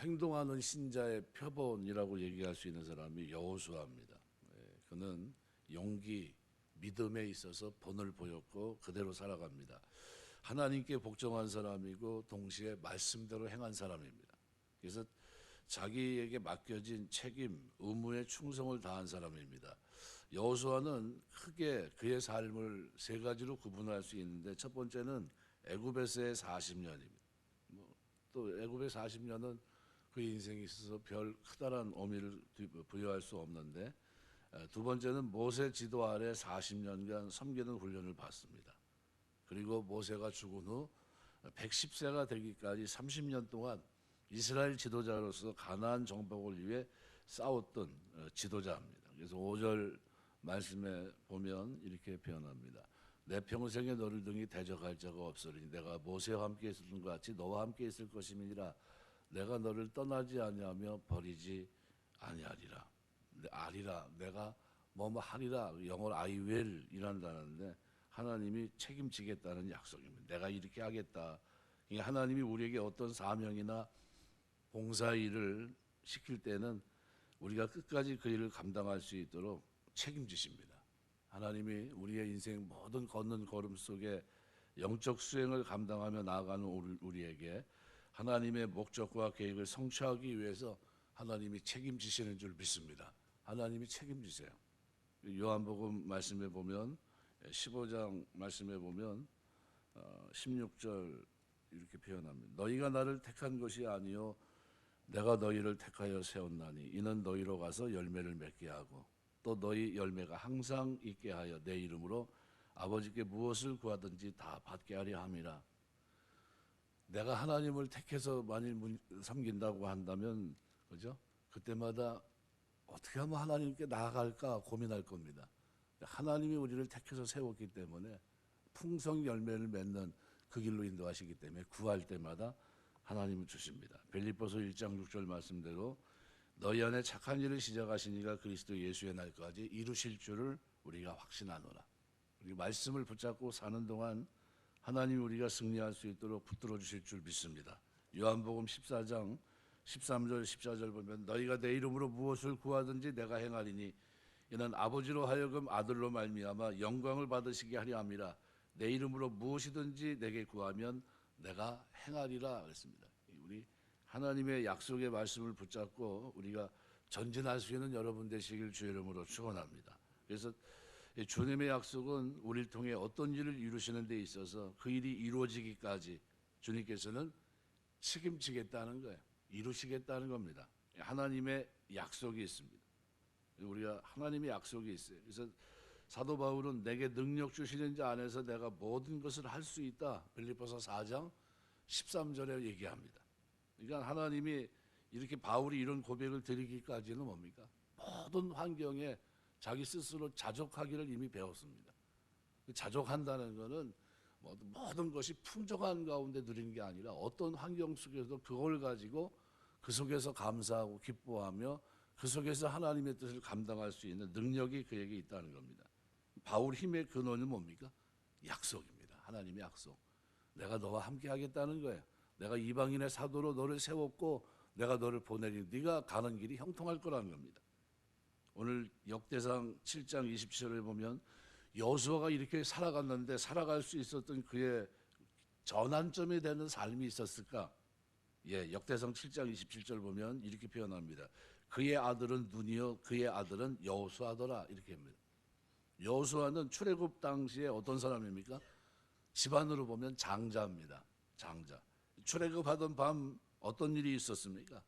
행동하는 신자의 표본이라고 얘기할 수 있는 사람이 여호수아입니다. 그는 용기, 믿음에 있어서 본을 보였고 그대로 살아갑니다. 하나님께 복종한 사람이고 동시에 말씀대로 행한 사람입니다. 그래서 자기에게 맡겨진 책임, 의무에 충성을 다한 사람입니다. 여호수아는 크게 그의 삶을 세 가지로 구분할 수 있는데, 첫 번째는 애굽에서의 40년입니다. 또 애굽의 40년은 그 인생에 있어서 별 크다란 의미를 부여할 수 없는데, 두 번째는 모세 지도 아래 40년간 섬기는 훈련을 받습니다. 그리고 모세가 죽은 후 110세가 되기까지 30년 동안 이스라엘 지도자로서 가나안 정복을 위해 싸웠던 지도자입니다. 그래서 5절 말씀에 보면 이렇게 표현합니다. 내 평생에 너를 등이 대적할 자가 없으리니 내가 모세와 함께 있었던 것 같이 너와 함께 있을 것임이니라. 내가 너를 떠나지 아니하며 버리지 아니하리라. 아리라, 내가 뭐뭐 하리라. 영어로 I will 이라는 단어인데 하나님이 책임지겠다는 약속입니다. 내가 이렇게 하겠다. 하나님이 우리에게 어떤 사명이나 봉사 일을 시킬 때는 우리가 끝까지 그 일을 감당할 수 있도록 책임지십니다. 하나님이 우리의 인생 모든 걷는 걸음 속에 영적 수행을 감당하며 나아가는 우리에게 하나님의 목적과 계획을 성취하기 위해서 하나님이 책임지시는 줄 믿습니다. 하나님이 책임지세요. 요한복음 말씀에 보면 15장 말씀에 보면 16절 이렇게 표현합니다. 너희가 나를 택한 것이 아니요 내가 너희를 택하여 세웠나니 이는 너희로 가서 열매를 맺게 하고 또 너희 열매가 항상 있게 하여 내 이름으로 아버지께 무엇을 구하든지 다 받게 하려 함이라. 내가 하나님을 택해서 만일 섬긴다고 한다면 그죠? 그때마다 어떻게 하면 하나님께 나아갈까 고민할 겁니다. 하나님이 우리를 택해서 세웠기 때문에 풍성 열매를 맺는 그 길로 인도하시기 때문에 구할 때마다 하나님은 주십니다. 빌립보서 1장 6절 말씀대로 너희 안에 착한 일을 시작하신 이가 그리스도 예수의 날까지 이루실 줄을 우리가 확신하노라. 우리 말씀을 붙잡고 사는 동안 하나님이 우리가 승리할 수 있도록 붙들어 주실 줄 믿습니다. 요한복음 14장 13절 14절 보면 너희가 내 이름으로 무엇을 구하든지 내가 행하리니 이는 아버지로 하여금 아들로 말미암아 영광을 받으시게 하려 함이라. 내 이름으로 무엇이든지 내게 구하면 내가 행하리라 그랬습니다. 우리 하나님의 약속의 말씀을 붙잡고 우리가 전진할 수 있는 여러분 되시길 주의 이름으로 축원합니다. 그래서 주님의 약속은 우리를 통해 어떤 일을 이루시는 데 있어서 그 일이 이루어지기까지 주님께서는 책임지겠다는 거예요. 이루시겠다는 겁니다. 하나님의 약속이 있습니다. 우리가 하나님의 약속이 있어요. 그래서 사도 바울은 내게 능력 주시는 자 안에서 내가 모든 것을 할 수 있다. 빌립보서 4장 13절에 얘기합니다. 그러니까 하나님이 이렇게 바울이 이런 고백을 드리기까지는 뭡니까? 모든 환경에 자기 스스로 자족하기를 이미 배웠습니다. 자족한다는 것은 모든 것이 풍족한 가운데 누리는 게 아니라 어떤 환경 속에서도 그걸 가지고 그 속에서 감사하고 기뻐하며 그 속에서 하나님의 뜻을 감당할 수 있는 능력이 그에게 있다는 겁니다. 바울 힘의 근원은 뭡니까? 약속입니다. 하나님의 약속. 내가 너와 함께 하겠다는 거예요. 내가 이방인의 사도로 너를 세웠고 내가 너를 보내니 네가 가는 길이 형통할 거라는 겁니다. 오늘 역대상 7장 27절에 보면 여호수아가 이렇게 살아갔는데 살아갈 수 있었던 그의 전환점이 되는 삶이 있었을까? 역대상 7장 27절 보면 이렇게 표현합니다. 그의 아들은 눈이요 그의 아들은 여호수아더라 이렇게 합니다. 여호수아는 출애굽 당시에 어떤 사람입니까? 집안으로 보면 장자입니다. 장자. 출애굽하던 밤 어떤 일이 있었습니까?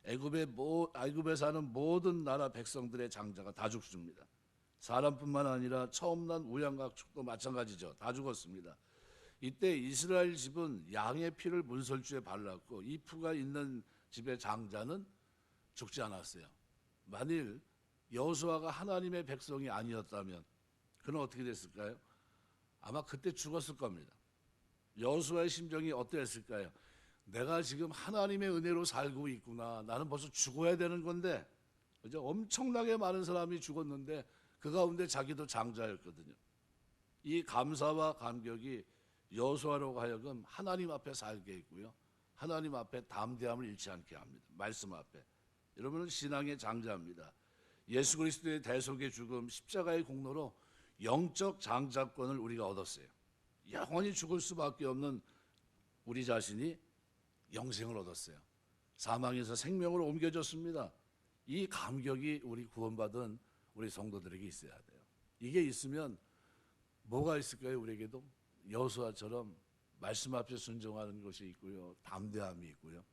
애굽에 사는 모든 나라 백성들의 장자가 다 죽습니다. 사람뿐만 아니라 처음 난 우양가축도 마찬가지죠. 다 죽었습니다. 이때 이스라엘 집은 양의 피를 문설주에 발랐고 이 피가 있는 집의 장자는 죽지 않았어요. 만일 여호수아가 하나님의 백성이 아니었다면 그는 어떻게 됐을까요? 아마 그때 죽었을 겁니다. 여호수아의 심정이 어땠을까요? 내가 지금 하나님의 은혜로 살고 있구나. 나는 벌써 죽어야 되는 건데, 그죠? 엄청나게 많은 사람이 죽었는데 그 가운데 자기도 장자였거든요. 이 감사와 감격이 여호수아로 하여금 하나님 앞에 살게 했고요. 하나님 앞에 담대함을 잃지 않게 합니다. 말씀 앞에. 여러분은 신앙의 장자입니다. 예수 그리스도의 대속의 죽음, 십자가의 공로로 영적 장자권을 우리가 얻었어요. 영원히 죽을 수밖에 없는 우리 자신이 영생을 얻었어요. 사망에서 생명으로 옮겨졌습니다. 이 감격이 우리 구원받은 우리 성도들에게 있어야 돼요. 이게 있으면 뭐가 있을까요? 우리에게도 여호수아처럼 말씀 앞에 순종하는 것이 있고요, 담대함이 있고요,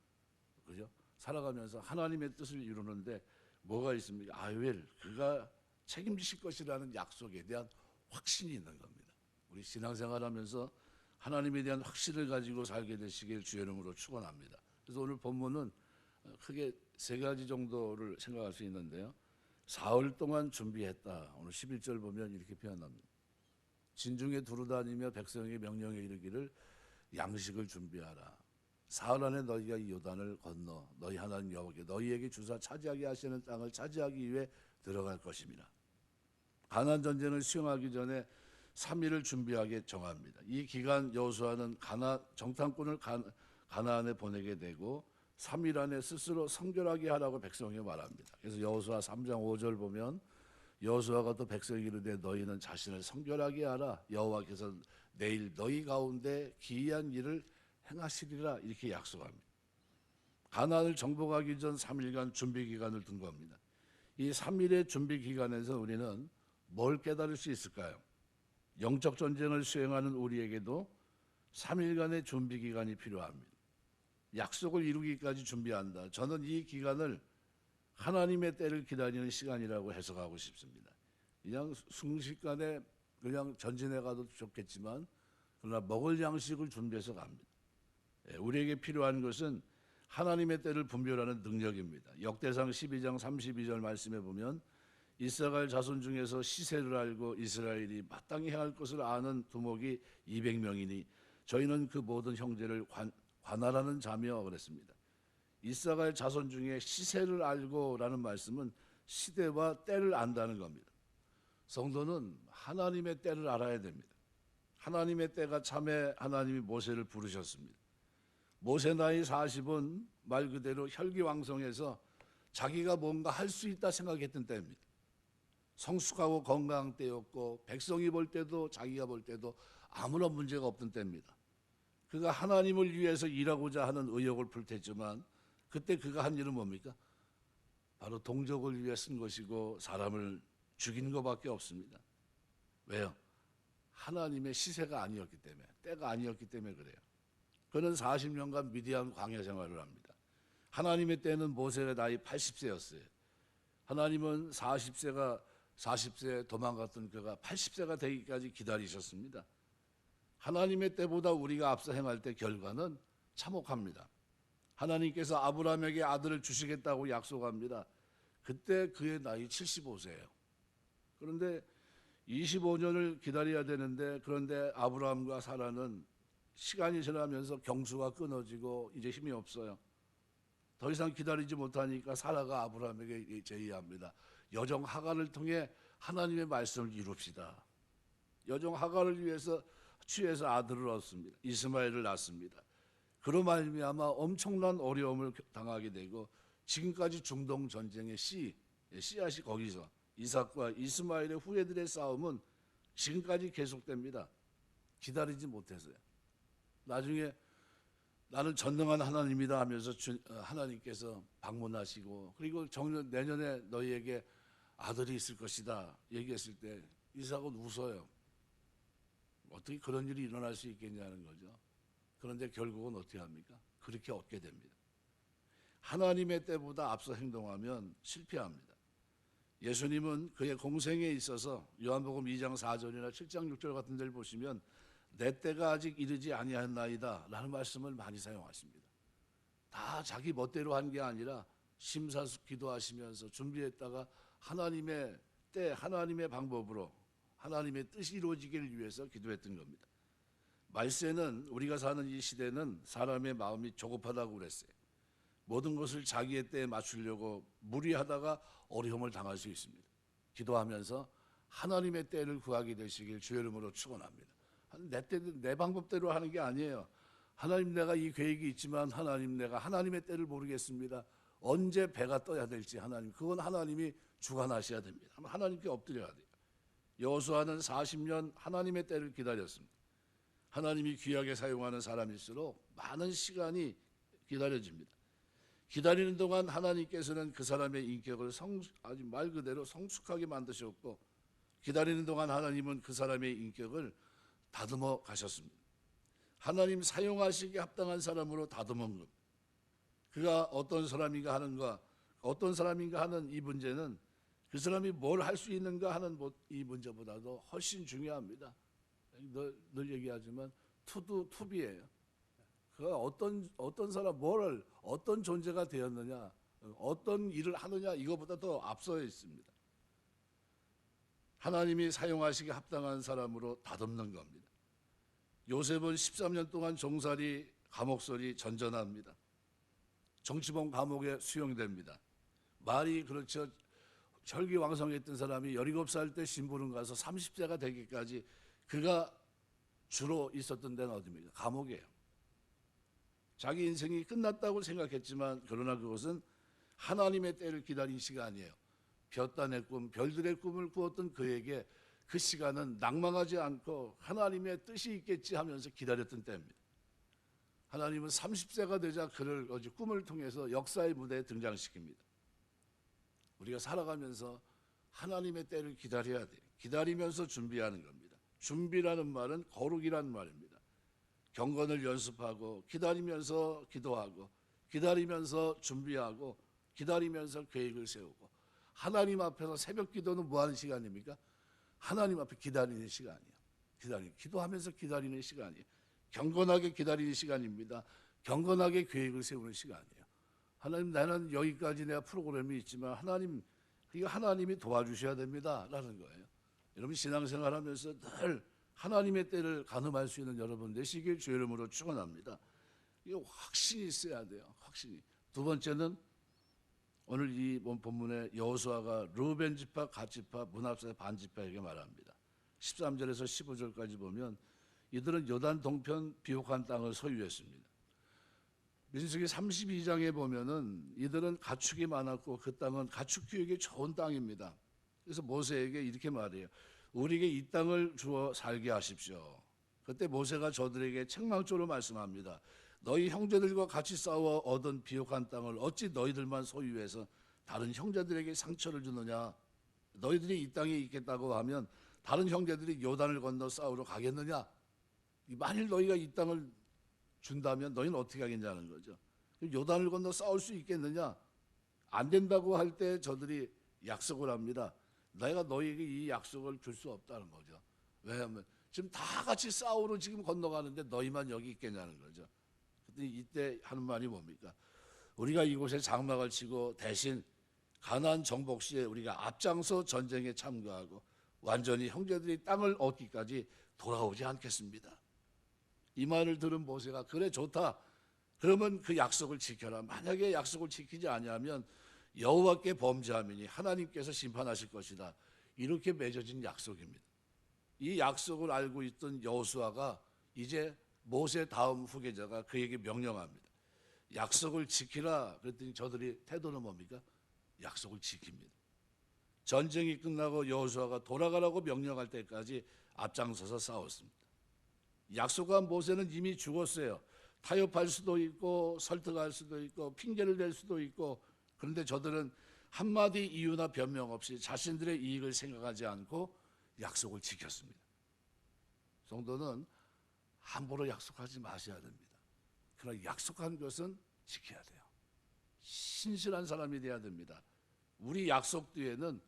그죠? 살아가면서 하나님의 뜻을 이루는데 뭐가 있습니까? 아웰 그가 책임지실 것이라는 약속에 대한 확신이 있는 겁니다. 우리 신앙생활하면서 하나님에 대한 확신을 가지고 살게 되시길 주의 이름으로 축원합니다. 그래서 오늘 본문은 크게 세 가지 정도를 생각할 수 있는데요. 사흘 동안 준비했다. 오늘 11절 보면 이렇게 표현합니다. 진중에 두루다니며 백성의 명령에 이르기를 양식을 준비하라. 사흘 안에 너희가 이 요단을 건너 너희 하나님 여호와께 너희에게 주사 차지하게 하시는 땅을 차지하기 위해 들어갈 것입니다. 가나안 전쟁을 수행하기 전에 3일을 준비하게 정합니다. 이 기간 여호수아는 정탐꾼을 가나안에 보내게 되고 3일 안에 스스로 성결하게 하라고 백성에게 말합니다. 그래서 여호수아 3장 5절 보면 여호수아가 또 백성에게 이르되 너희는 자신을 성결하게 하라. 여호와께서 내일 너희 가운데 기이한 일을 행하시리라 이렇게 약속합니다. 가나안을 정복하기 전 3일간 준비 기간을 둔 겁니다. 이 3일의 준비 기간에서 우리는 뭘 깨달을 수 있을까요? 영적 전쟁을 수행하는 우리에게도 3일간의 준비 기간이 필요합니다. 약속을 이루기까지 준비한다. 저는 이 기간을 하나님의 때를 기다리는 시간이라고 해석하고 싶습니다. 그냥 순식간에 그냥 전진해 가도 좋겠지만 그러나 먹을 양식을 준비해서 갑니다. 우리에게 필요한 것은 하나님의 때를 분별하는 능력입니다. 역대상 12장 32절 말씀에 보면 이스라엘 자손 중에서 시세를 알고 이스라엘이 마땅히 행할 것을 아는 두목이 200명이니 저희는 그 모든 형제를 관할하는 자며 그랬습니다. 이스라엘 자손 중에 시세를 알고라는 말씀은 시대와 때를 안다는 겁니다. 성도는 하나님의 때를 알아야 됩니다. 하나님의 때가 참에 하나님이 모세를 부르셨습니다. 모세 나이 40은 말 그대로 혈기왕성해서 자기가 뭔가 할 수 있다 생각했던 때입니다. 성숙하고 건강한 때였고 백성이 볼 때도 자기가 볼 때도 아무런 문제가 없던 때입니다. 그가 하나님을 위해서 일하고자 하는 의욕을 불태지만 그때 그가 한 일은 뭡니까? 바로 동족을 위해 쓴 것이고 사람을 죽인 것밖에 없습니다. 왜요? 하나님의 시세가 아니었기 때문에, 때가 아니었기 때문에 그래요. 그는 40년간 미디안 광야 생활을 합니다. 하나님의 때는 모세의 나이 80세였어요. 하나님은 40세 도망갔던 그가 80세가 되기까지 기다리셨습니다. 하나님의 때보다 우리가 앞서 행할 때 결과는 참혹합니다. 하나님께서 아브라함에게 아들을 주시겠다고 약속합니다. 그때 그의 나이 75세예요. 그런데 25년을 기다려야 되는데 그런데 아브라함과 사라는 시간이 지나면서 경수가 끊어지고 이제 힘이 없어요. 더 이상 기다리지 못하니까 사라가 아브라함에게 제의합니다. 여종 하갈을 통해 하나님의 말씀을 이룹시다. 여종 하갈을 위해서 취해서 아들을 얻습니다. 이스마엘을 낳습니다. 그로 말미암아 엄청난 어려움을 당하게 되고 지금까지 중동 전쟁의 씨앗이 거기서 이삭과 이스마엘의 후예들의 싸움은 지금까지 계속됩니다. 기다리지 못해서요. 나중에 나는 전능한 하나님이다 하면서 하나님께서 방문하시고 그리고 내년에 너희에게 아들이 있을 것이다 얘기했을 때 이삭은 웃어요. 어떻게 그런 일이 일어날 수 있겠냐는 거죠. 그런데 결국은 어떻게 합니까? 그렇게 얻게 됩니다. 하나님의 때보다 앞서 행동하면 실패합니다. 예수님은 그의 공생에 있어서 요한복음 2장 4절이나 7장 6절 같은 데를 보시면 내 때가 아직 이르지 아니하였나이다 라는 말씀을 많이 사용하십니다. 다 자기 멋대로 한 게 아니라 심사숙 기도하시면서 준비했다가 하나님의 때 하나님의 방법으로 하나님의 뜻이 이루어지기를 위해서 기도했던 겁니다. 말세는 우리가 사는 이 시대는 사람의 마음이 조급하다고 그랬어요. 모든 것을 자기의 때에 맞추려고 무리하다가 어려움을 당할 수 있습니다. 기도하면서 하나님의 때를 구하게 되시길 주의 이름으로 축원합니다. 내 방법대로 하는 게 아니에요. 하나님 내가 이 계획이 있지만 하나님 내가 하나님의 때를 모르겠습니다. 언제 배가 떠야 될지 하나님 그건 하나님이 주관하셔야 됩니다. 하나님께 엎드려야 돼요. 여호수아는 40년 하나님의 때를 기다렸습니다. 하나님이 귀하게 사용하는 사람일수록 많은 시간이 기다려집니다. 기다리는 동안 하나님께서는 그 사람의 인격을 아주 말 그대로 성숙하게 만드셨고 기다리는 동안 하나님은 그 사람의 인격을 다듬어 가셨습니다. 하나님 사용하시기에 합당한 사람으로 다듬은 겁니다. 그가 어떤 사람인가 하는 이 문제는 그 사람이 뭘 할 수 있는가 하는 이 문제보다도 훨씬 중요합니다. 늘 얘기하지만 투비예요. 그가 어떤 사람 어떤 존재가 되었느냐, 어떤 일을 하느냐 이거보다 더 앞서 있습니다. 하나님이 사용하시기에 합당한 사람으로 다듬는 겁니다. 요셉은 13년 동안 종살이 감옥설이 전전합니다. 정치범 감옥에 수용됩니다. 말이 그렇죠. 혈기왕성했던 사람이 17살 때 심부름 가서 30세가 되기까지 그가 주로 있었던 데는 어디입니까? 감옥이에요. 자기 인생이 끝났다고 생각했지만 그러나 그것은 하나님의 때를 기다린 시간이에요. 볕단의 꿈, 별들의 꿈을 꾸었던 그에게 그 시간은 낭망하지 않고 하나님의 뜻이 있겠지 하면서 기다렸던 때입니다. 하나님은 30세가 되자 그를 꿈을 통해서 역사의 무대에 등장시킵니다. 우리가 살아가면서 하나님의 때를 기다려야 돼요. 기다리면서 준비하는 겁니다. 준비라는 말은 거룩이라는 말입니다. 경건을 연습하고 기다리면서 기도하고 기다리면서 준비하고 기다리면서 계획을 세우고 하나님 앞에서 새벽 기도는 뭐 하는 시간입니까? 하나님 앞에 기다리는 시간이에요. 기도하면서 기다리는 시간이에요. 경건하게 기다리는 시간입니다. 경건하게 계획을 세우는 시간이에요. 하나님 나는 여기까지 내가 프로그램이 있지만 하나님이 도와주셔야 됩니다 라는 거예요. 여러분 신앙생활하면서 늘 하나님의 때를 가늠할 수 있는 여러분 되시길 주의 이름으로 축원합니다. 이게 확신이 있어야 돼요. 확신이. 두 번째는 오늘 이 본문에 여호수아가 르우벤 지파, 갓 지파, 므낫세 반 지파에게 말합니다. 13절에서 15절까지 보면 이들은 요단 동편 비옥한 땅을 소유했습니다. 민수기 32장에 보면은 이들은 가축이 많았고 그 땅은 가축 키우기 좋은 땅입니다. 그래서 모세에게 이렇게 말해요. 우리에게 이 땅을 주어 살게 하십시오. 그때 모세가 저들에게 책망조로 말씀합니다. 너희 형제들과 같이 싸워 얻은 비옥한 땅을 어찌 너희들만 소유해서 다른 형제들에게 상처를 주느냐. 너희들이 이 땅에 있겠다고 하면 다른 형제들이 요단을 건너 싸우러 가겠느냐. 만일 너희가 이 땅을 준다면 너희는 어떻게 하겠냐는 거죠. 요단을 건너 싸울 수 있겠느냐. 안 된다고 할 때 저들이 약속을 합니다. 내가 너희에게 이 약속을 줄 수 없다는 거죠. 왜냐하면 지금 다 같이 싸우러 지금 건너가는데 너희만 여기 있겠냐는 거죠. 이때 하는 말이 뭡니까? 우리가 이곳에 장막을 치고 대신 가나안 정복 시에 우리가 앞장서 전쟁에 참가하고 완전히 형제들이 땅을 얻기까지 돌아오지 않겠습니다. 이 말을 들은 모세가 그래 좋다. 그러면 그 약속을 지켜라. 만약에 약속을 지키지 아니하면 여호와께 범죄하면 하나님께서 심판하실 것이다. 이렇게 맺어진 약속입니다. 이 약속을 알고 있던 여호수아가 이제 모세 다음 후계자가 그에게 명령합니다. 약속을 지키라. 그랬더니 저들이 태도는 뭡니까? 약속을 지킵니다. 전쟁이 끝나고 여호수아가 돌아가라고 명령할 때까지 앞장서서 싸웠습니다. 약속한 모세는 이미 죽었어요. 타협할 수도 있고 설득할 수도 있고 핑계를 댈 수도 있고 그런데 저들은 한마디 이유나 변명 없이 자신들의 이익을 생각하지 않고 약속을 지켰습니다. 성도는 함부로 약속하지 마셔야 됩니다. 그러나 약속한 것은 지켜야 돼요. 신실한 사람이 되어야 됩니다. 우리 약속 뒤에는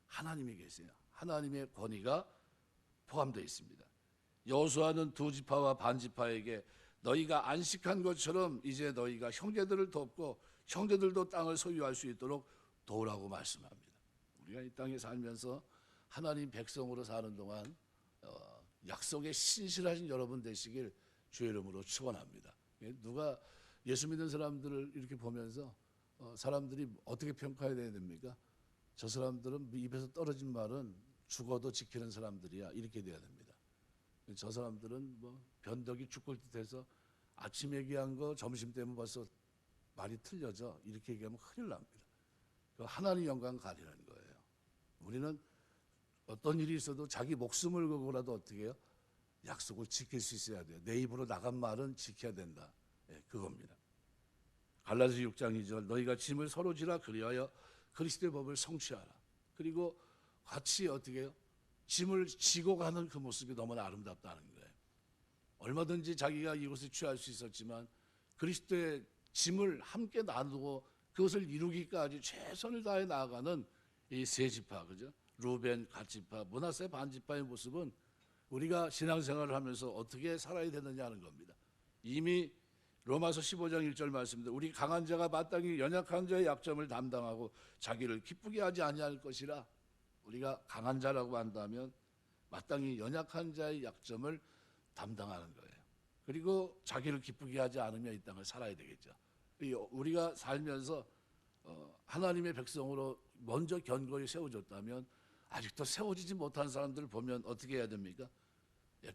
하나님이 계세요. 하나님의 권위가 포함되어 있습니다. 여호수아는 두 지파와 반 지파에게 너희가 안식한 것처럼 이제 너희가 형제들을 돕고 형제들도 땅을 소유할 수 있도록 도우라고 말씀합니다. 우리가 이 땅에 살면서 하나님 백성으로 사는 동안 약속에 신실하신 여러분 되시길 주의 이름으로 축원합니다. 누가 예수 믿는 사람들을 이렇게 보면서 사람들이 어떻게 평가해야 됩니까? 저 사람들은 입에서 떨어진 말은 죽어도 지키는 사람들이야 이렇게 돼야 됩니다. 저 사람들은 뭐 변덕이 죽을 듯해서 아침 얘기한 거 점심 때면 벌써 말이 틀려져. 이렇게 얘기하면 큰일 납니다. 그 하나님 영광 가리는 거예요. 우리는 어떤 일이 있어도 자기 목숨을 걸고라도 어떻게 해요? 약속을 지킬 수 있어야 돼요. 내 입으로 나간 말은 지켜야 된다. 예, 그겁니다. 갈라디아 6장 2절 너희가 짐을 서로 지라 그리하여 그리스도의 법을 성취하라. 그리고 같이 어떻게 해요? 짐을 지고 가는 그 모습이 너무나 아름답다는 거예요. 얼마든지 자기가 이것을 취할 수 있었지만 그리스도의 짐을 함께 나누고 그것을 이루기까지 최선을 다해 나아가는 이 세 지파, 그죠? 루벤, 갓지파, 므낫세 반지파의 모습은 우리가 신앙생활을 하면서 어떻게 살아야 되느냐 하는 겁니다. 이미 로마서 15장 1절 말씀입니다. 우리 강한 자가 마땅히 연약한 자의 약점을 담당하고 자기를 기쁘게 하지 아니할 것이라. 우리가 강한 자라고 한다면 마땅히 연약한 자의 약점을 담당하는 거예요. 그리고 자기를 기쁘게 하지 않으며 이 땅을 살아야 되겠죠. 우리가 살면서 하나님의 백성으로 먼저 견고히 세워졌다면 아직도 세워지지 못한 사람들을 보면 어떻게 해야 됩니까?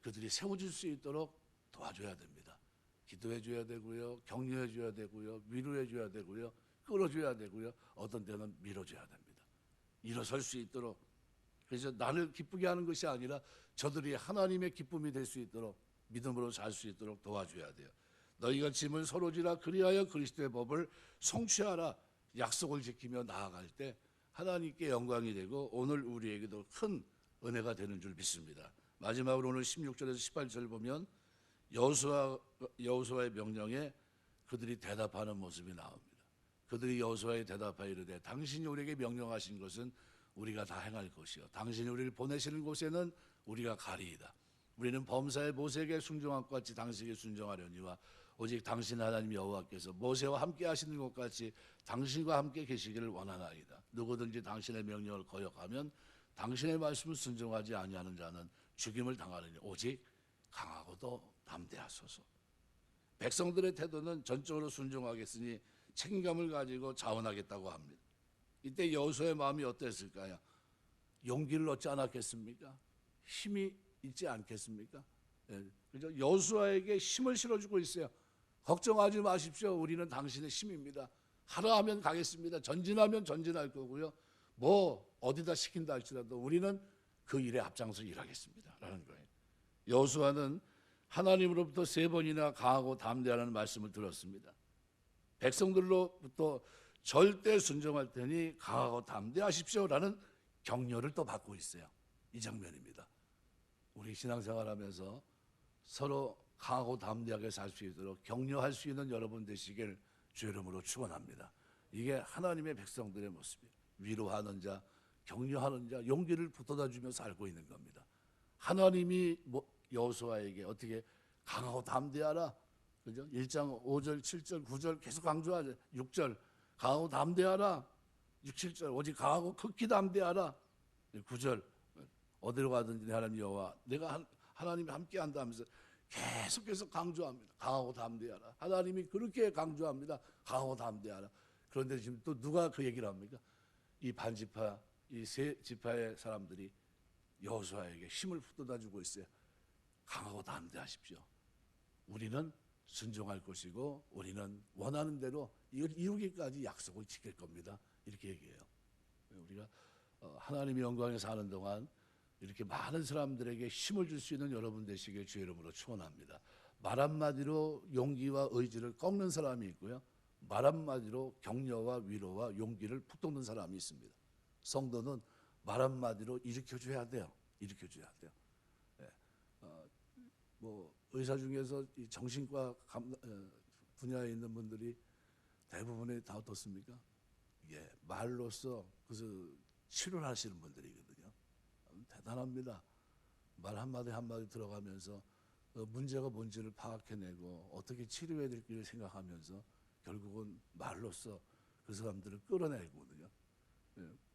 그들이 세워질 수 있도록 도와줘야 됩니다. 기도해 줘야 되고요, 격려해 줘야 되고요, 위로해 줘야 되고요, 끌어줘야 되고요, 어떤 때는 밀어줘야 됩니다. 일어설 수 있도록. 그래서 나를 기쁘게 하는 것이 아니라 저들이 하나님의 기쁨이 될 수 있도록 믿음으로 살 수 있도록 도와줘야 돼요. 너희가 짐을 서로 지라 그리하여 그리스도의 법을 성취하라. 약속을 지키며 나아갈 때 하나님께 영광이 되고 오늘 우리에게도 큰 은혜가 되는 줄 믿습니다. 마지막으로 오늘 16절에서 18절을 보면 여호수아의 명령에 그들이 대답하는 모습이 나옵니다. 그들이 여호수아에 대답하여 이르되 당신이 우리에게 명령하신 것은 우리가 다 행할 것이요 당신이 우리를 보내시는 곳에는 우리가 가리이다. 우리는 범사의 모세에게 순종한 것 같이 당신에게 순종하려니와 오직 당신 하나님 여호와께서 모세와 함께 하시는 것 같이 당신과 함께 계시기를 원하나이다. 누구든지 당신의 명령을 거역하면 당신의 말씀을 순종하지 아니하는 자는 죽임을 당하느니 오직 강하고도 담대하소서. 백성들의 태도는 전적으로 순종하겠으니 책임감을 가지고 자원하겠다고 합니다. 이때 여호수아의 마음이 어땠을까요? 용기를 얻지 않았겠습니까? 힘이 있지 않겠습니까? 그죠? 여호수아에게 힘을 실어주고 있어요. 걱정하지 마십시오. 우리는 당신의 힘입니다. 하라 하면 가겠습니다. 전진하면 전진할 거고요. 뭐 어디다 시킨다 할지라도 우리는 그 일에 앞장서 일하겠습니다. 라는 거예요. 여호수아는 하나님으로부터 3번이나 강하고 담대하는 말씀을 들었습니다. 백성들로부터 절대 순종할 테니 강하고 담대하십시오라는 격려를 또 받고 있어요. 이 장면입니다. 우리 신앙생활하면서 서로 강하고 담대하게 살 수 있도록 격려할 수 있는 여러분 되시길 주의 이름으로 축원합니다. 이게 하나님의 백성들의 모습이에요. 위로하는 자, 격려하는 자, 용기를 북돋아 주며 살고 있는 겁니다. 하나님이 여호수아에게 어떻게 강하고 담대하라. 그죠? 1장 5절, 7절, 9절 계속 강조하죠. 6절 강하고 담대하라. 6, 7절 오직 강하고 극히 담대하라. 9절 어디로 가든지 하나님 여호와 내가 하나님이 함께 한다 하면서 계속해서 강조합니다. 강하고 담대하라. 하나님이 그렇게 강조합니다. 강하고 담대하라. 그런데 지금 또 누가 그 얘기를 합니까? 이 반지파, 이 세 지파의 사람들이 여호수아에게 힘을 북돋아 주고 있어요. 강하고 담대하십시오. 우리는 순종할 것이고 우리는 원하는 대로 이걸 이루기까지 약속을 지킬 겁니다. 이렇게 얘기해요. 우리가 하나님의 영광에 사는 동안 이렇게 많은 사람들에게 힘을 줄 수 있는 여러분 되시길 주의 이름으로 축원합니다. 말 한마디로 용기와 의지를 꺾는 사람이 있고요. 말 한마디로 격려와 위로와 용기를 북돋는 사람이 있습니다. 성도는 말 한마디로 일으켜줘야 돼요. 일으켜줘야 돼요. 네. 뭐 의사 중에서 이 정신과 분야에 있는 분들이 대부분이 다 어떻습니까? 예, 말로써 그래서 치료를 하시는 분들이거든요. 대단합니다. 말 한마디 한마디 들어가면서 문제가 뭔지를 파악해내고 어떻게 치료해야 될지를 생각하면서 결국은 말로써 그 사람들을 끌어내거든요.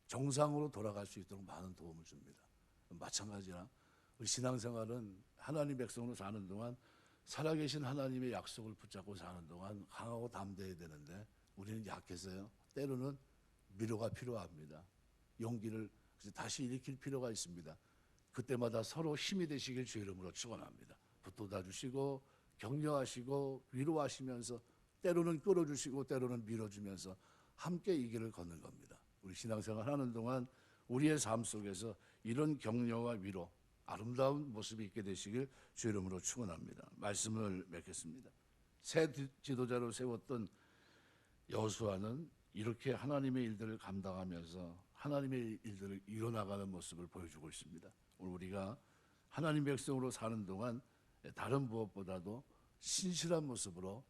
정상으로 돌아갈 수 있도록 많은 도움을 줍니다. 마찬가지나 우리 신앙생활은 하나님 백성으로 사는 동안 살아계신 하나님의 약속을 붙잡고 사는 동안 강하고 담대해야 되는데 우리는 약해서요. 때로는 위로가 필요합니다. 용기를 다시 일으킬 필요가 있습니다. 그때마다 서로 힘이 되시길 주의 이름으로 축원합니다. 북돋아 주시고 격려하시고 위로하시면서 때로는 끌어주시고 때로는 밀어주면서 함께 이 길을 걷는 겁니다. 우리 신앙생활 하는 동안 우리의 삶 속에서 이런 격려와 위로, 아름다운 모습이 있게 되시길 주 이름으로 축원합니다. 말씀을 맺겠습니다. 새 지도자로 세웠던 여호수아는 이렇게 하나님의 일들을 감당하면서 하나님의 일들을 이뤄나가는 모습을 보여주고 있습니다. 오늘 우리가 하나님 백성으로 사는 동안 다른 무엇보다도 신실한 모습으로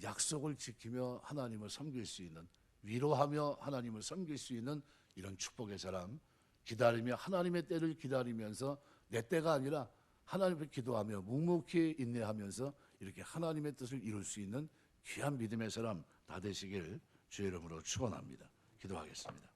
약속을 지키며 하나님을 섬길 수 있는, 위로하며 하나님을 섬길 수 있는 이런 축복의 사람, 기다리며 하나님의 때를 기다리면서 내 때가 아니라 하나님을 기도하며 묵묵히 인내하면서 이렇게 하나님의 뜻을 이룰 수 있는 귀한 믿음의 사람 다 되시길 주의 이름으로 축원합니다. 기도하겠습니다.